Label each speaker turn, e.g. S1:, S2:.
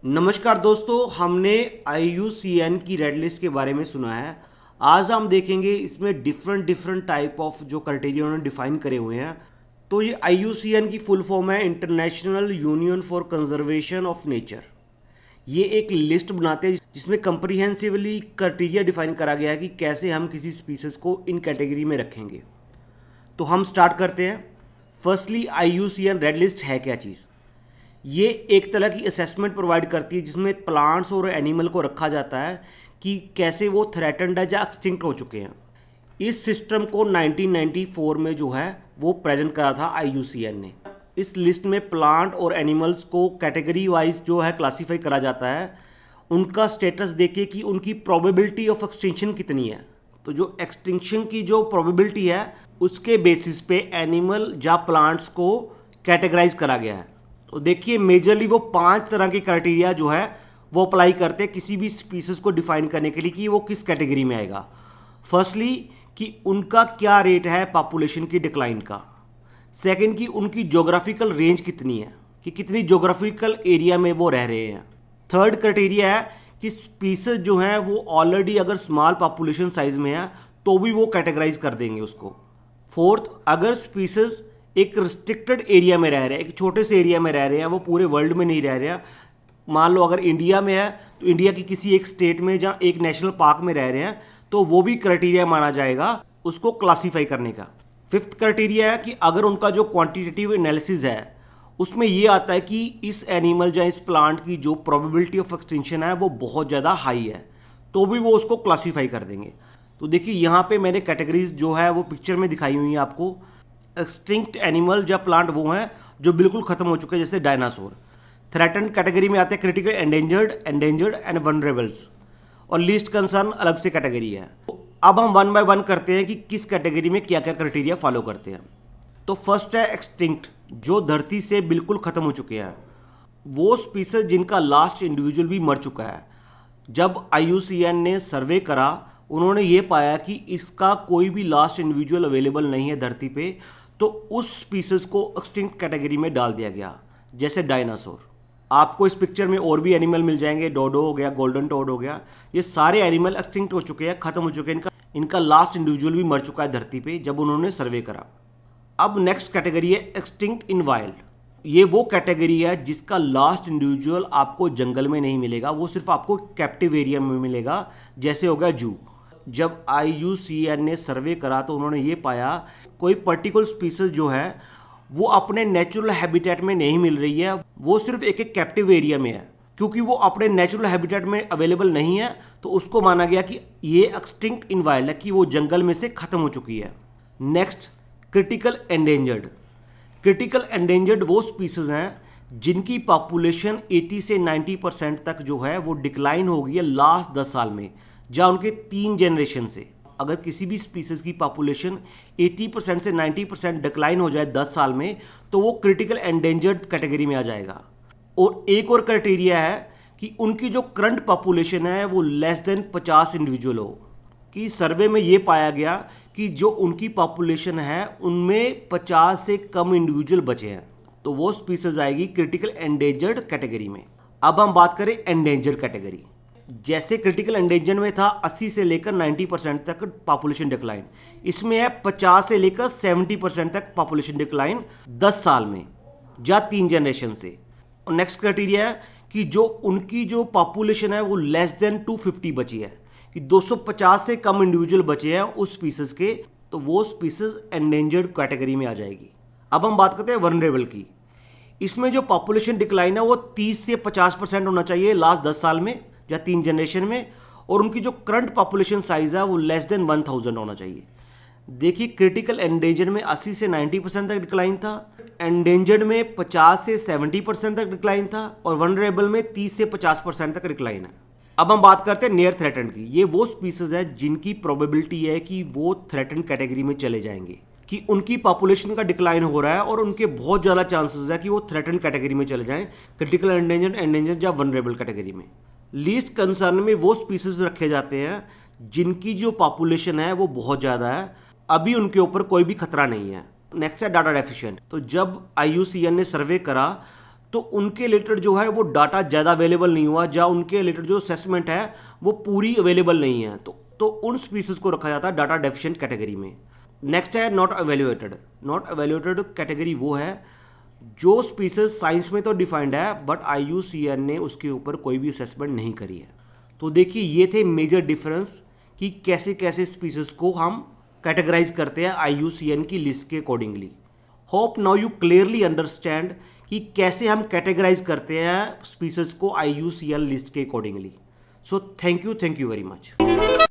S1: नमस्कार दोस्तों, हमने IUCN की रेड लिस्ट के बारे में सुना है। आज हम देखेंगे इसमें डिफरेंट टाइप ऑफ जो क्राइटेरिया उन्होंने डिफाइन करे हुए हैं। तो ये IUCN की फुल फॉर्म है international union for conservation of nature. ये एक लिस्ट बनाते हैं जिसमें कंप्रीहेंसिवली क्राइटेरिया डिफाइन करा गया है कि कैसे हम किसी स्पीसीज को इन कैटेगरी में रखेंगे। तो हम स्टार्ट करते हैं। फर्स्टली IUCN रेड लिस्ट है क्या चीज़? ये एक तरह की असेसमेंट प्रोवाइड करती है जिसमें प्लांट्स और एनिमल को रखा जाता है कि कैसे वो थ्रेटन्ड है या एक्सटिंक्ट हो चुके हैं। इस सिस्टम को 1994 में जो है वो प्रेजेंट करा था IUCN ने। इस लिस्ट में प्लांट और एनिमल्स को कैटेगरी वाइज जो है क्लासीफाई करा जाता है, उनका स्टेटस देके कि उनकी प्रोबेबिलिटी ऑफ एक्सटिंक्शन कितनी है। तो जो एक्सटिंक्शन की जो प्रोबेबिलिटी है उसके बेसिस पे एनिमल या प्लांट्स को कैटेगराइज करा गया है। तो देखिए मेजरली वो 5 तरह के क्राइटेरिया जो है वो अप्लाई करते हैं किसी भी स्पीसीज को डिफाइन करने के लिए कि वो किस कैटेगरी में आएगा। फर्स्टली कि उनका क्या रेट है पॉपुलेशन की डिक्लाइन का। सेकंड कि उनकी ज्योग्राफिकल रेंज कितनी है, कि कितनी ज्योग्राफिकल एरिया में वो रह रहे हैं। थर्ड क्राइटेरिया है कि स्पीसीज जो हैं वो ऑलरेडी अगर स्मॉल पॉपुलेशन साइज में है तो भी वो कैटेगराइज कर देंगे उसको। फोर्थ, अगर स्पीसीज एक रिस्ट्रिक्टेड एरिया में रह रहे हैं, एक छोटे से एरिया में रह रहे हैं, वो पूरे वर्ल्ड में नहीं रह रहे हैं। मान लो अगर इंडिया में है तो इंडिया की किसी एक स्टेट में जहाँ एक नेशनल पार्क में रह रहे हैं तो वो भी क्राइटेरिया माना जाएगा उसको क्लासीफाई करने का। फिफ्थ क्राइटेरिया है कि अगर उनका जो क्वांटिटेटिव एनालिसिस है उसमें ये आता है कि इस एनिमल या इस प्लांट की जो प्रोबेबिलिटी ऑफ एक्सटिंक्शन है वो बहुत ज़्यादा हाई है तो भी वो उसको क्लासीफाई कर देंगे। तो देखिए यहाँ पे मैंने कैटेगरीज जो है वो पिक्चर में दिखाई हुई है आपको। एक्सटिंक्ट एनिमल या प्लांट वो हैं जो बिल्कुल खत्म हो चुके हैं, जैसे डायनासोर। थ्रेटन्ड कैटेगरी में आते हैं क्रिटिकल एंडेंजर्ड एंड वनरेबल्स, और लीस्ट कंसर्न अलग से कैटेगरी है। तो अब हम वन बाय वन करते हैं कि किस कैटेगरी में क्या क्या क्राइटेरिया फॉलो करते हैं। तो फर्स्ट है एक्सटिंक्ट, जो धरती से बिल्कुल खत्म हो चुके हैं। वो स्पीसीज जिनका लास्ट इंडिविजुअल भी मर चुका है। जब IUCN ने सर्वे करा उन्होंने ये पाया कि इसका कोई भी लास्ट इंडिविजुअल अवेलेबल नहीं है धरती पे, तो उस स्पीसीज को एक्सटिंक्ट कैटेगरी में डाल दिया गया। जैसे डायनासोर, आपको इस पिक्चर में और भी एनिमल मिल जाएंगे, डोडो हो गया, गोल्डन टोड हो गया, ये सारे एनिमल एक्सटिंक्ट हो चुके हैं, खत्म हो चुके हैं। इनका लास्ट इंडिविजुअल भी मर चुका है धरती पे जब उन्होंने सर्वे करा। अब नेक्स्ट कैटेगरी है एक्सटिंक्ट इन वाइल्ड। ये वो कैटेगरी है जिसका लास्ट इंडिविजुअल आपको जंगल में नहीं मिलेगा, वो सिर्फ आपको कैप्टिव एरिया में मिलेगा, जैसे हो गया जू। जब IUCN ने सर्वे करा तो उन्होंने ये पाया कोई पर्टिकुलर स्पीसीज जो है वो अपने नेचुरल हैबिटेट में नहीं मिल रही है, वो सिर्फ एक एक कैप्टिव एरिया में है। क्योंकि वो अपने नेचुरल हैबिटेट में अवेलेबल नहीं है तो उसको माना गया कि ये एक्सटिंक्ट इन वाइल्ड है, कि वो जंगल में से खत्म हो चुकी है। Next, critical endangered. Critical endangered वो स्पीसीज हैं जिनकी पॉपुलेशन 80 से 90% तक जो है वो डिक्लाइन हो गई है लास्ट 10 साल में, या उनके 3 जनरेशन से। अगर किसी भी स्पीसीज की पॉपुलेशन 80% से 90% डिक्लाइन हो जाए 10 साल में तो वो क्रिटिकल एंडेंजर्ड कैटेगरी में आ जाएगा। और एक और क्राइटेरिया है कि उनकी जो करंट पॉपुलेशन है वो लेस देन 50 इंडिविजुअल हो। कि सर्वे में ये पाया गया कि जो उनकी पॉपुलेशन है उनमें 50 से कम इंडिविजुअल बचे हैं, तो वो स्पीसीज आएगी क्रिटिकल एंडेंजर्ड कैटेगरी में। अब हम बात करें एंडेंजर्ड कैटेगरी। जैसे क्रिटिकल एंडेंजर में था 80 से लेकर 90% तक पॉपुलेशन डिक्लाइन, इसमें है 50 से लेकर 70% तक पॉपुलेशन डिक्लाइन 10 साल में या 3 जनरेशन से। और नेक्स्ट क्राइटेरिया है कि जो उनकी जो पॉपुलेशन है वो लेस देन 250 बची है, कि 250 से कम इंडिविजुअल बचे हैं उस स्पीसीज के, तो वो स्पीसीज एंडेंजर्ड कैटेगरी में आ जाएगी। अब हम बात करते हैं वनरेबल की। इसमें जो पॉपुलेशन डिक्लाइन है वो 30 से 50% होना चाहिए लास्ट 10 साल में या 3 जनरेशन में, और उनकी जो करंट पॉपुलेशन साइज है वो लेस देन 1000 होना चाहिए। देखिए क्रिटिकल एंडेंजर्ड में 80 से 90% तक डिक्लाइन था, एंडेंजर्ड में 50 से 70% तक डिक्लाइन था, और वनरेबल में 30 से 50% तक डिक्लाइन है। अब हम बात करते हैं नियर थ्रेटन्ड की। ये वो स्पीसीज है जिनकी प्रोबेबिलिटी है कि वो थ्रेटन्ड कैटेगरी में चले जाएंगे, कि उनकी पॉपुलेशन का डिक्लाइन हो रहा है और उनके बहुत ज़्यादा चांसेस है कि वो थ्रेटन्ड कैटेगरी में चले जाएं, क्रिटिकल एंडेंजर्ड या वनरेबल कैटेगरी में। लीस्ट कंसर्न में वो स्पीसीज रखे जाते हैं जिनकी जो पॉपुलेशन है वो बहुत ज़्यादा है, अभी उनके ऊपर कोई भी खतरा नहीं है। नेक्स्ट है डाटा डेफिशिएंट। तो जब IUCN ने सर्वे करा तो उनके रिलेटेड जो है वो डाटा ज़्यादा अवेलेबल नहीं हुआ, जहाँ उनके रिलेटेड जो असेसमेंट है वो पूरी अवेलेबल नहीं है, तो उन स्पीसीज को रखा जाता है डाटा डेफिशिएंट कैटेगरी में। नेक्स्ट है not evaluated. Not evaluated category वो है जो स्पीसीज साइंस में तो डिफाइंड है बट IUCN ने उसके ऊपर कोई भी असेसमेंट नहीं करी है। तो देखिए ये थे मेजर डिफरेंस कि कैसे कैसे स्पीसीज को हम कैटेगराइज करते हैं IUCN की लिस्ट के accordingly. Hope now you clearly understand कि कैसे हम कैटेगराइज करते हैं स्पीसीज को IUCN लिस्ट के accordingly. So thank you very much.